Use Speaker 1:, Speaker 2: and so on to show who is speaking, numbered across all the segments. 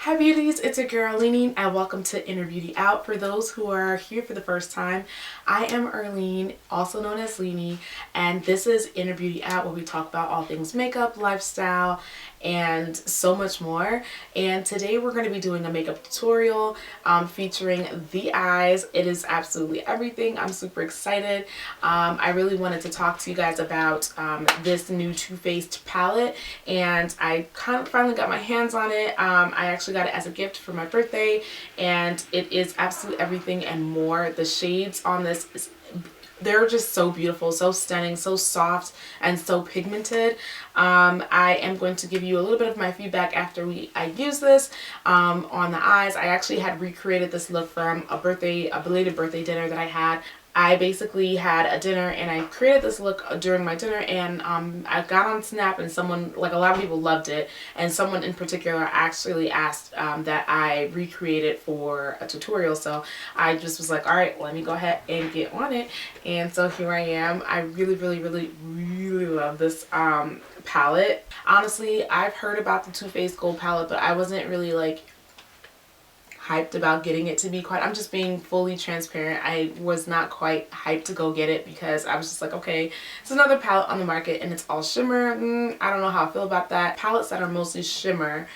Speaker 1: Hi beauties, it's your girl Linnee and welcome to Inner Beauty Out. For those who are here for the first time, I am Erlene, also known as Linnee, and this is Inner Beauty Out, where we talk about all things makeup, lifestyle, and so much more. And today we're going to be doing a makeup tutorial featuring the eyes. It is absolutely everything. I'm super excited. I really wanted to talk to you guys about this new TooFaced palette, and I kind of finally got my hands on it. I actually got it as a gift for my birthday, and it is absolutely everything and more. The shades on this they're just so beautiful, so stunning, so soft, and so pigmented. I am going to give you a little bit of my feedback after I use this on the eyes. I actually had recreated this look from a belated birthday dinner that I had. I basically had a dinner and I created this look during my dinner, and I got on Snap and someone, like a lot of people loved it, and someone in particular actually asked that I recreate it for a tutorial. So I just was like, alright, let me go ahead and get on it. And so here I am. I really love this palette. Honestly, I've heard about the TooFaced Gold palette, but I wasn't really like hyped about getting it, to be quite. I'm just being fully transparent. I was not quite hyped to go get it because I was just like, okay, it's another palette on the market and it's all shimmer. I don't know how I feel about that. Palettes that are mostly shimmer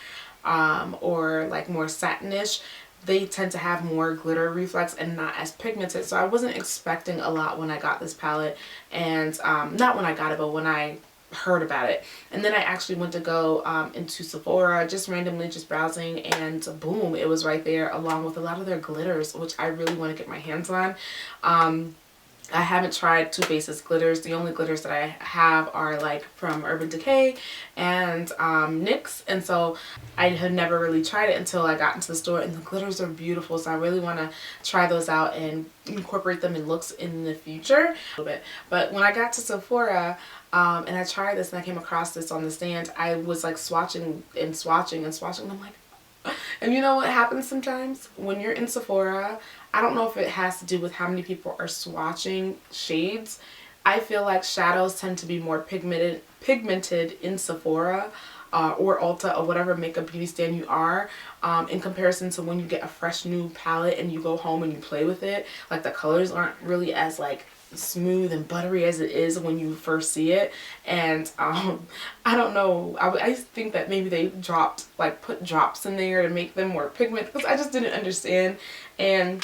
Speaker 1: or like more satinish, they tend to have more glitter reflex and not as pigmented. So I wasn't expecting a lot when I got this palette, and not when I got it, but when I heard about it. And then I actually went to go into Sephora, just randomly just browsing, and boom, it was right there along with a lot of their glitters, which I really want to get my hands on. I haven't tried TooFaced's glitters. The only glitters that I have are like from Urban Decay and NYX, and so I had never really tried it until I got into the store, and the glitters are beautiful, so I really want to try those out and incorporate them in looks in the future a little bit. But when I got to Sephora and I tried this and I came across this on the stand, I was like swatching and swatching and swatching, and I'm like, and you know what happens sometimes when you're in Sephora? I don't know if it has to do with how many people are swatching shades. I feel like shadows tend to be more pigmented in Sephora or Ulta or whatever makeup beauty stand you are, in comparison to when you get a fresh new palette and you go home and you play with it. Like the colors aren't really as like smooth and buttery as it is when you first see it. And I don't know, I think that maybe they put drops in there to make them more pigment, because I just didn't understand. And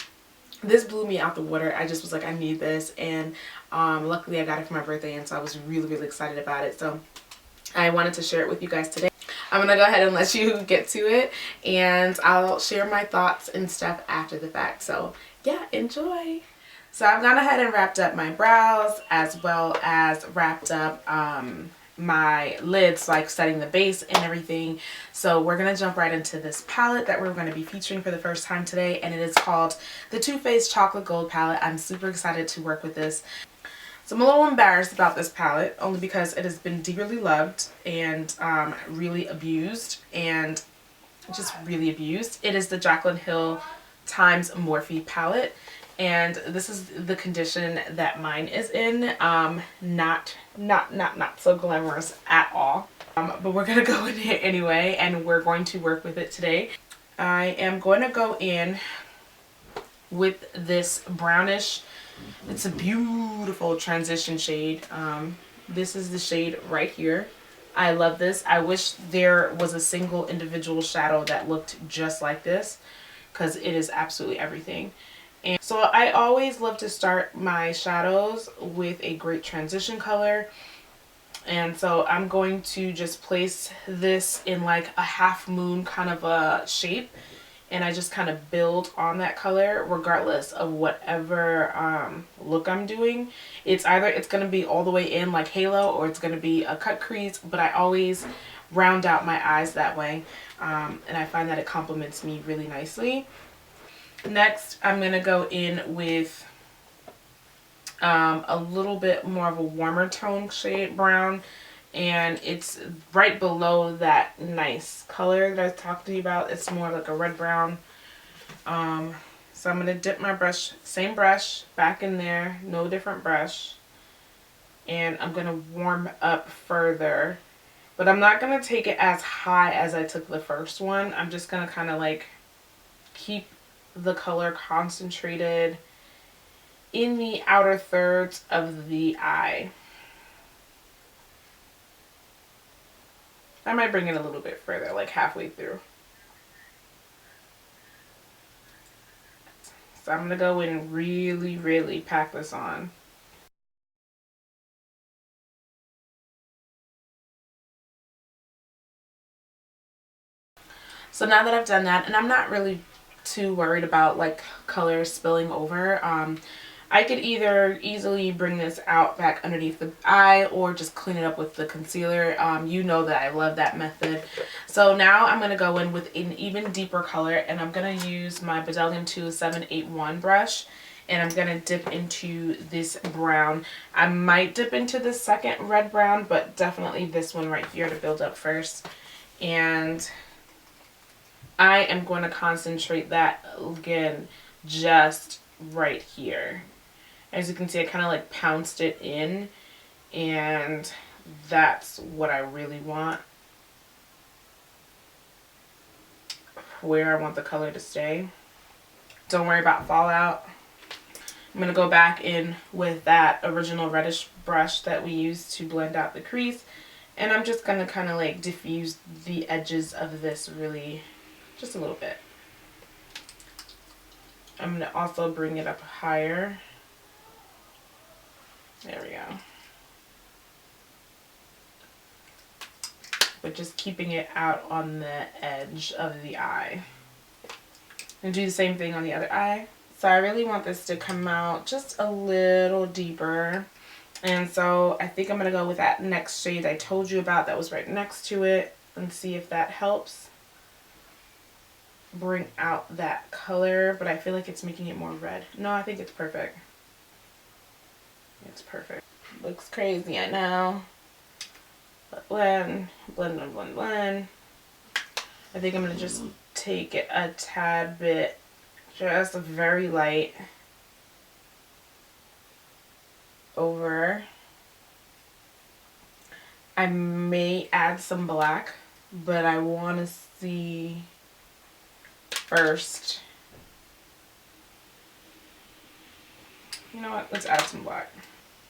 Speaker 1: this blew me out the water. I just was like, I need this, and luckily I got it for my birthday, and so I was really excited about it. So I wanted to share it with you guys today. I'm gonna go ahead and let you get to it, and I'll share my thoughts and stuff after the fact. So yeah, enjoy. So I've gone ahead and wrapped up my brows, as well as wrapped up my lids, like setting the base and everything. So we're going to jump right into this palette that we're going to be featuring for the first time today, and it is called the TooFaced Chocolate Gold palette. I'm super excited to work with this. So I'm a little embarrassed about this palette, only because it has been dearly loved and really abused, and just really abused. It is the Jaclyn Hill times Morphe palette, and this is the condition that mine is in. Not so glamorous at all, but we're gonna go in here anyway, and we're going to work with it today. I am going to go in with this brownish, it's a beautiful transition shade. This is the shade right here. I love this. I wish there was a single individual shadow that looked just like this, because it is absolutely everything. And so I always love to start my shadows with a great transition color, and so I'm going to just place this in like a half moon kind of a shape, and I just kind of build on that color regardless of whatever look I'm doing. It's either it's going to be all the way in like halo, or it's going to be a cut crease, but I always round out my eyes that way, and I find that it complements me really nicely. Next, I'm going to go in with a little bit more of a warmer tone shade brown, and it's right below that nice color that I talked to you about. It's more like a red brown. So I'm going to dip my brush, same brush, back in there, no different brush, and I'm going to warm up further But I'm not going to take it as high as I took the first one. I'm just going to kind of like keep the color concentrated in the outer thirds of the eye. I might bring it a little bit further, like halfway through. So I'm going to go in and really, really pack this on. So now that I've done that, and I'm not really too worried about like color spilling over, I could either easily bring this out back underneath the eye or just clean it up with the concealer. You know that I love that method. So now I'm going to go in with an even deeper color, and I'm going to use my Bedazzling 2781 brush, and I'm going to dip into this brown. I might dip into the second red brown, but definitely this one right here to build up first. And I am going to concentrate that again just right here. As you can see, I kind of like pounced it in, and that's what I really want, where I want the color to stay. Don't worry about fallout. I'm going to go back in with that original reddish brush that we used to blend out the crease, and I'm just going to kind of like diffuse the edges of this really just a little bit. I'm going to also bring it up higher. There we go. But just keeping it out on the edge of the eye. And do the same thing on the other eye. So I really want this to come out just a little deeper. And so I think I'm going to go with that next shade I told you about that was right next to it, and see if that helps bring out that color. But I feel like it's making it more red. No, I think it's perfect. It's perfect. Looks crazy, I know. But blend, blend, blend, blend, blend. I think I'm going to just take it a tad bit, just very light, over. I may add some black, but I want to see first. You know what? Let's add some black.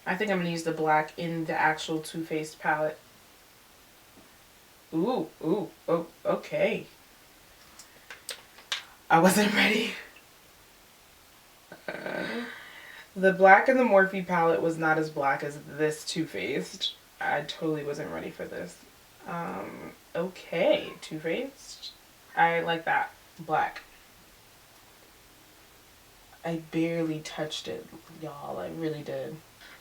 Speaker 1: I think I'm going to use the black in the actual Too Faced palette. Ooh, ooh, oh, okay. I wasn't ready. The black in the Morphe palette was not as black as this Too Faced. I totally wasn't ready for this. Okay, Too Faced. I like that black. I barely touched it, y'all. I really did.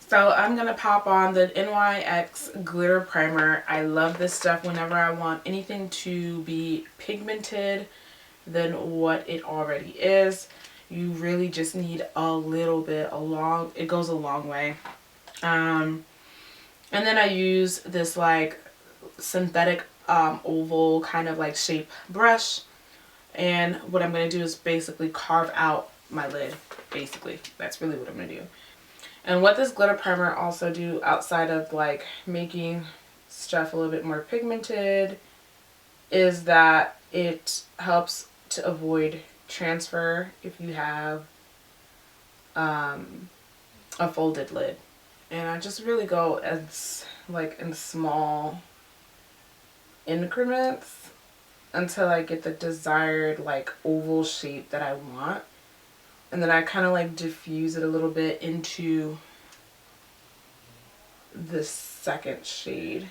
Speaker 1: So I'm going to pop on the NYX Glitter Primer. I love this stuff whenever I want anything to be pigmented than what it already is. You really just need a little bit, it goes a long way. And then I use this like synthetic oval kind of like shape brush. And what I'm going to do is basically carve out my lid. Basically, that's really what I'm going to do. And what this glitter primer also do, outside of like making stuff a little bit more pigmented, is that it helps to avoid transfer if you have a folded lid. And I just really go as like in small increments until I get the desired like oval shape that I want. And then I kind of like diffuse it a little bit into the second shade.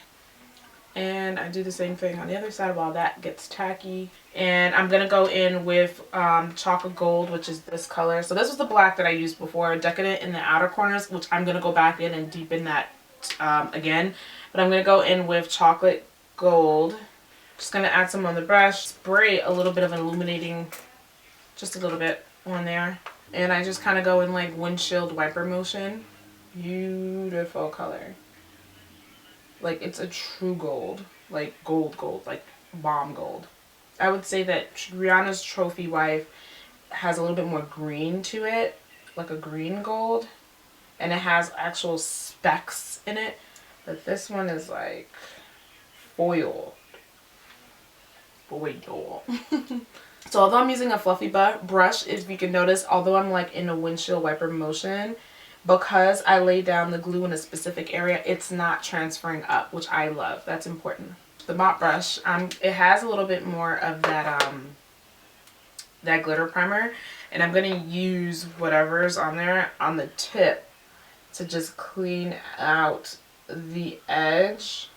Speaker 1: And I do the same thing on the other side while that gets tacky. And I'm going to go in with Chocolate Gold, which is this color. So this was the black that I used before, Decadent in the outer corners, which I'm going to go back in and deepen that again. But I'm going to go in with Chocolate Gold. Just going to add some on the brush. Spray a little bit of an illuminating, just a little bit on there. And I just kind of go in like windshield wiper motion. Beautiful color. Like it's a true gold. Like gold, like bomb gold. I would say that Rihanna's Trophy Wife has a little bit more green to it. Like a green gold. And it has actual specks in it. But this one is like foil. So although I'm using a fluffy brush, if you can notice, although I'm like in a windshield wiper motion, because I laid down the glue in a specific area, it's not transferring up, which I love. That's important. The mop brush, it has a little bit more of that that glitter primer, and I'm going to use whatever's on there on the tip to just clean out the edge.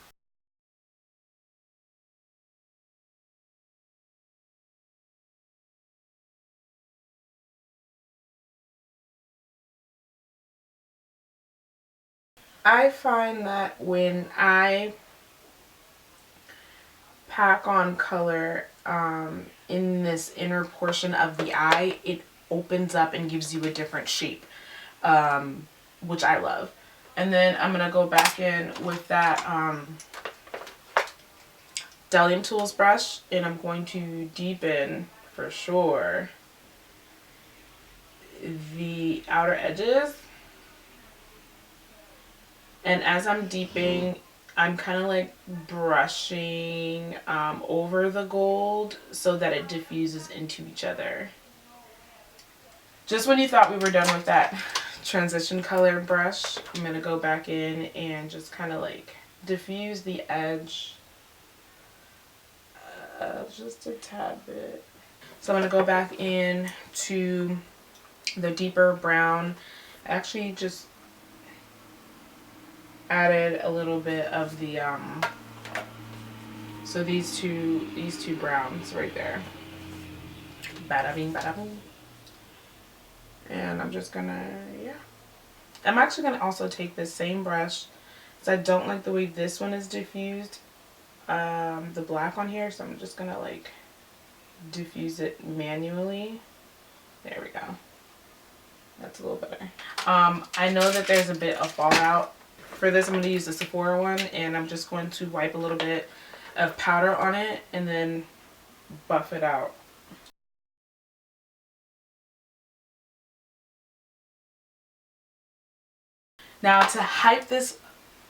Speaker 1: I find that when I pack on color in this inner portion of the eye, it opens up and gives you a different shape, which I love. And then I'm going to go back in with that Decadent Tools brush, and I'm going to deepen for sure the outer edges. And as I'm deepening, I'm kind of like brushing over the gold so that it diffuses into each other. Just when you thought we were done with that transition color brush, I'm going to go back in and just kind of like diffuse the edge just a tad bit. So I'm going to go back in to the deeper brown. I actually just added a little bit of the so these two browns right there. Bada bing, bada boom. And I'm just gonna, yeah. I'm actually gonna also take this same brush, because I don't like the way this one is diffused, the black on here, so I'm just gonna like diffuse it manually. There we go. That's a little better. I know that there's a bit of fallout. For this, I'm going to use the Sephora one, and I'm just going to wipe a little bit of powder on it and then buff it out. Now, to hype this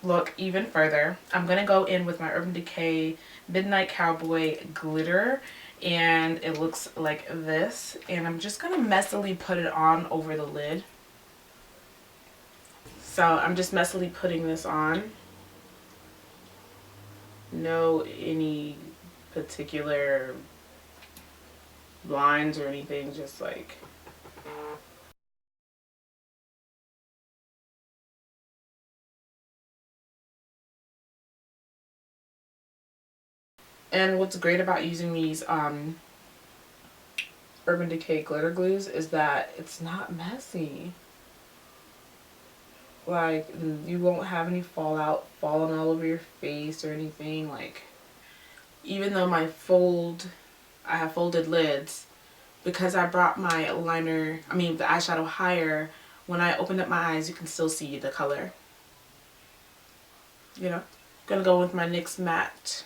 Speaker 1: look even further, I'm going to go in with my Urban Decay Midnight Cowboy glitter, and it looks like this. And I'm just going to messily put it on over the lid. So I'm just messily putting this on. No any particular lines or anything, just like and what's great about using these Urban Decay glitter glues is that it's not messy. Like, you won't have any fallout falling all over your face or anything. Like, even though I have folded lids, because I brought my the eyeshadow higher, when I opened up my eyes, you can still see the color. You know, gonna go with my NYX matte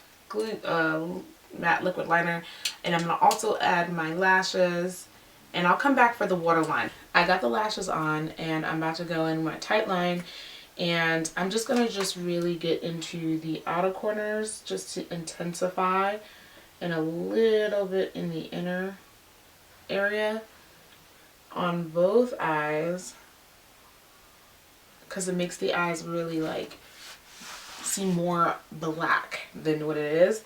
Speaker 1: matte liquid liner, and I'm gonna also add my lashes, and I'll come back for the waterline. I got the lashes on, and I'm about to go in my tight line, and I'm just gonna really get into the outer corners just to intensify, and a little bit in the inner area on both eyes, because it makes the eyes really like seem more black than what it is.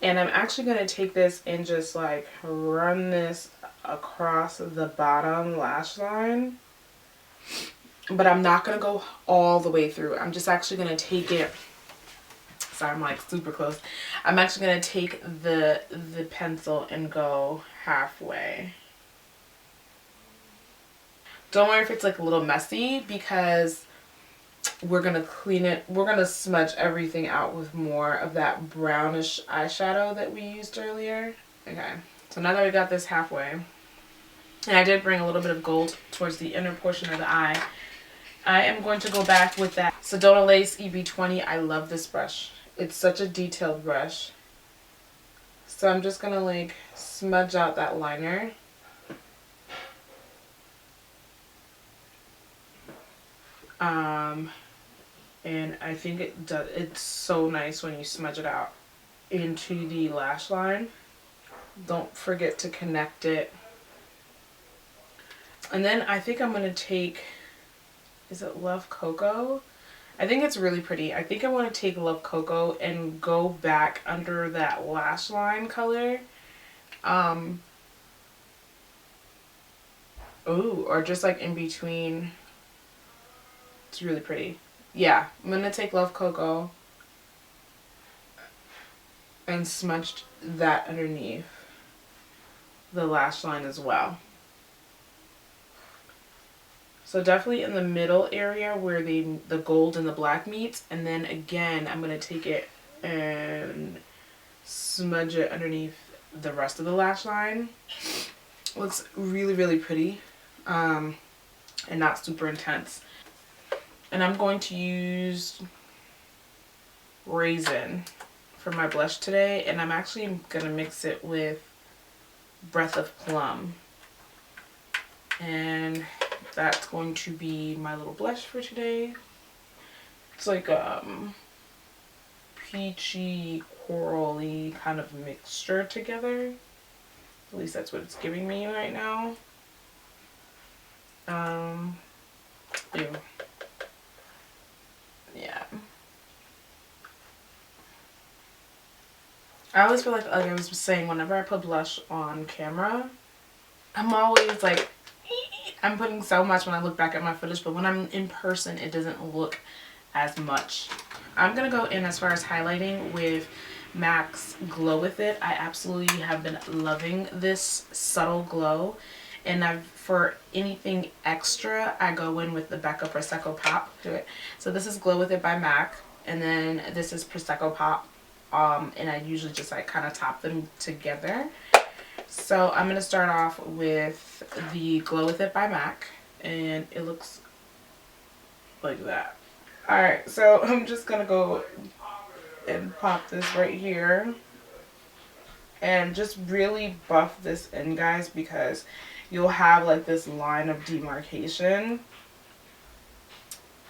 Speaker 1: And I'm actually going to take this and just like run this across the bottom lash line, but I'm not going to go all the way through. I'm just actually going to take it, sorry, I'm like super close. I'm actually going to take the pencil and go halfway. Don't worry if it's like a little messy, because we're going to clean it. We're going to smudge everything out with more of that brownish eyeshadow that we used earlier. Okay, so now that we got this halfway, and I did bring a little bit of gold towards the inner portion of the eye, I am going to go back with that Sedona Lace EB20. I love this brush. It's such a detailed brush. So I'm just going to like smudge out that liner. And I think it's so nice when you smudge it out. into the lash line. Don't forget to connect it. And then I think I'm going to take, is it Love Cocoa? I think it's really pretty. I think I want to take Love Cocoa and go back under that lash line color. Ooh, or just like in between. It's really pretty. Yeah, I'm going to take Love Cocoa and smudge that underneath the lash line as well. So definitely in the middle area where the gold and the black meets, and then again I'm going to take it and smudge it underneath the rest of the lash line. Looks really, really pretty, and not super intense. And I'm going to use Raizin for my blush today, and I'm actually going to mix it with Breath of Plum. And that's going to be my little blush for today. It's like peachy, corally kind of mixture together. At least that's what it's giving me right now. Ew. Yeah. I always feel like I was saying, whenever I put blush on camera, I'm always like, I'm putting so much when I look back at my footage, but when I'm in person, it doesn't look as much. I'm going to go in as far as highlighting with MAC's Glow With It. I absolutely have been loving this subtle glow. And for anything extra, I go in with the Becca Prosecco Pop. Do it. So this is Glow With It by MAC. And then this is Prosecco Pop. And I usually just like kind of top them together. So I'm going to start off with the Glow With It by MAC, and it looks like that. Alright, so I'm just going to go and pop this right here and just really buff this in, guys, because you'll have like this line of demarcation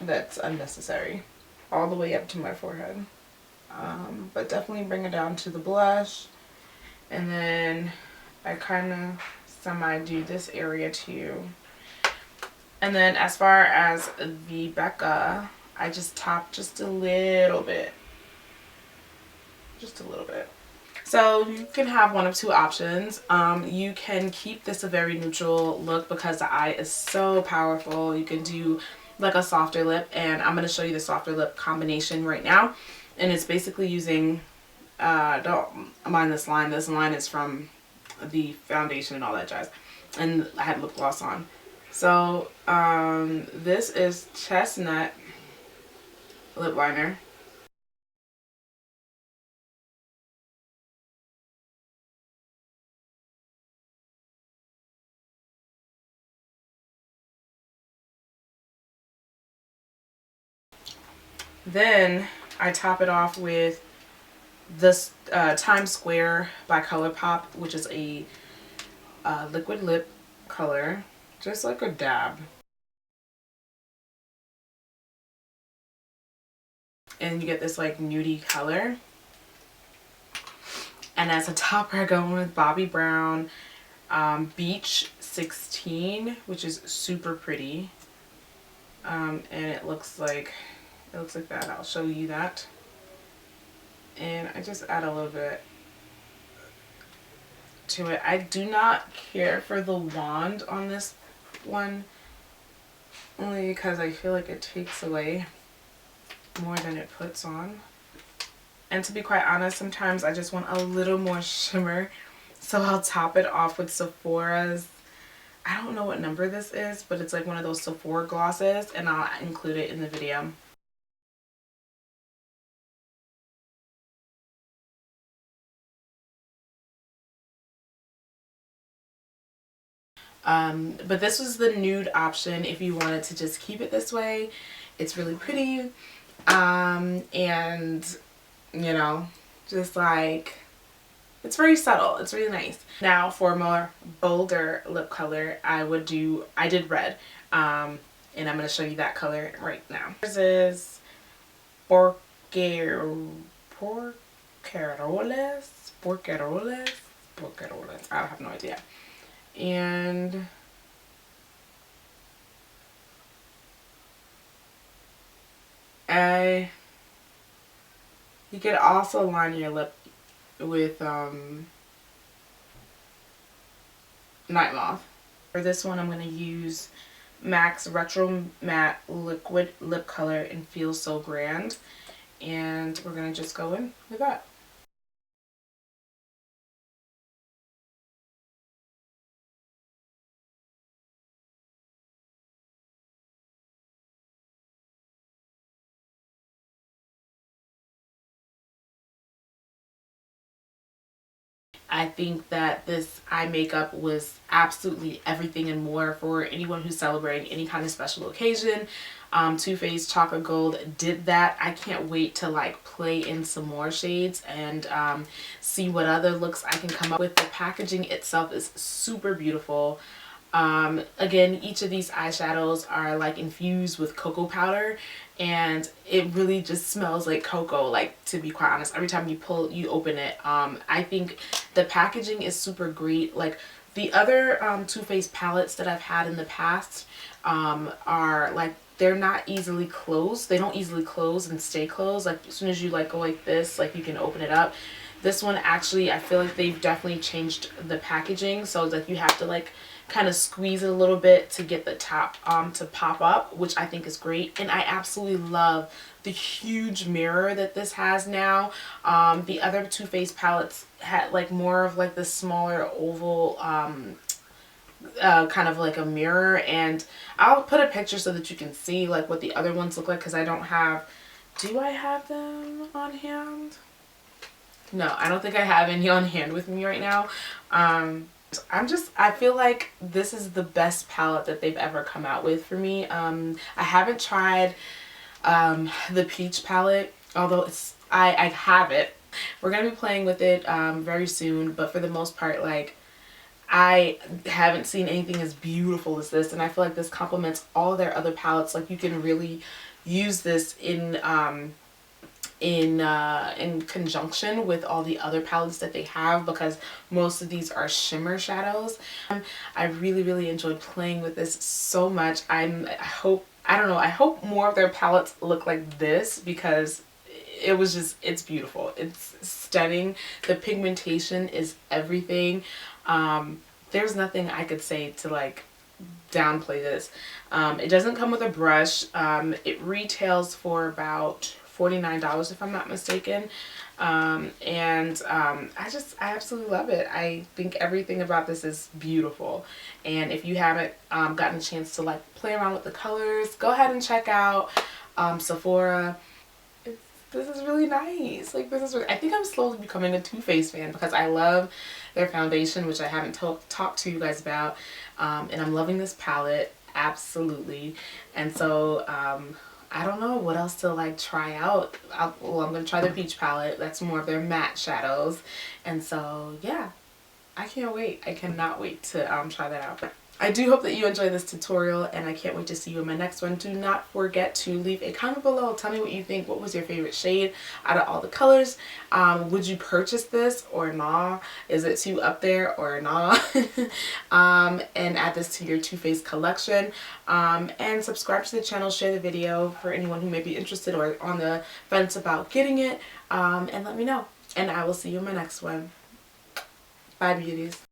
Speaker 1: that's unnecessary all the way up to my forehead. But definitely bring it down to the blush, and then I kind of semi-do this area too. And then as far as the Becca, I just top just a little bit. Just a little bit. So you can have one of two options. You can keep this a very neutral look because the eye is so powerful. You can do like a softer lip, and I'm going to show you the softer lip combination right now. And it's basically using, don't mind this line. This line is from the foundation and all that jazz, and I had lip gloss on. So this is Chestnut lip liner. Then I top it off with this Times Square by ColourPop, which is a liquid lip color, just like a dab. And you get this like nudie color. And as a topper, I go in with Bobbi Brown Beach 16, which is super pretty. And it looks like that. I'll show you that. And I just add a little bit to it. I do not care for the wand on this one, only because I feel like it takes away more than it puts on. And to be quite honest, sometimes I just want a little more shimmer, so I'll top it off with Sephora's, I don't know what number this is, but it's like one of those Sephora glosses, and I'll include it in the video. But this was the nude option if you wanted to just keep it this way. It's really pretty, and you know, just like, it's very subtle. It's really nice. Now for a more bolder lip color, I did red, and I'm going to show you that color right now. This is Porquerolles. Porquerolles. I have no idea. And you could also line your lip with Night Moth. For this one, I'm going to use MAC's Retro Matte Liquid Lip Color in Feel So Grand. And we're going to just go in with that. I think that this eye makeup was absolutely everything and more for anyone who's celebrating any kind of special occasion. TooFaced Chocolate Gold did that. I can't wait to like play in some more shades and see what other looks I can come up with. The packaging itself is super beautiful. Again, each of these eyeshadows are like infused with cocoa powder, and it really just smells like cocoa, like, to be quite honest, every time you open it. I think the packaging is super great. Like the other Too Faced palettes that I've had in the past are like, they're not easily closed. They don't easily close and stay closed. Like as soon as you like go like this, like you can open it up. This one actually, I feel like they've definitely changed the packaging, so it's like you have to like kind of squeeze it a little bit to get the top to pop up, which I think is great. And I absolutely love the huge mirror that this has now. The other Too Faced palettes had like more of like the smaller oval kind of like a mirror, and I'll put a picture so that you can see like what the other ones look like, because I don't have, do I have them on hand? No, I don't think I have any on hand with me right now. I feel like this is the best palette that they've ever come out with for me. I haven't tried the peach palette, although I have it. We're gonna be playing with it very soon, but for the most part, like, I haven't seen anything as beautiful as this, and I feel like this complements all their other palettes. Like you can really use this in conjunction with all the other palettes that they have, because most of these are shimmer shadows. I really enjoyed playing with this so much. I hope more of their palettes look like this, because it's beautiful. It's stunning. The pigmentation is everything. There's nothing I could say to like downplay this. It doesn't come with a brush. It retails for about $49 if I'm not mistaken. I absolutely love it. I think everything about this is beautiful. And if you haven't gotten a chance to like play around with the colors, go ahead and check out Sephora. This is really nice. Like I think I'm slowly becoming a Too Faced fan, because I love their foundation, which I haven't talked to you guys about. And I'm loving this palette, absolutely. And so I don't know what else to like try out. Well, I'm going to try the peach palette. That's more of their matte shadows. And so yeah, I can't wait. I cannot wait to try that out. I do hope that you enjoyed this tutorial, and I can't wait to see you in my next one. Do not forget to leave a comment below. Tell me what you think. What was your favorite shade out of all the colors? Would you purchase this or nah? Is it too up there or nah? And add this to your Too Faced collection. And subscribe to the channel. Share the video for anyone who may be interested or on the fence about getting it. And let me know. And I will see you in my next one. Bye, beauties.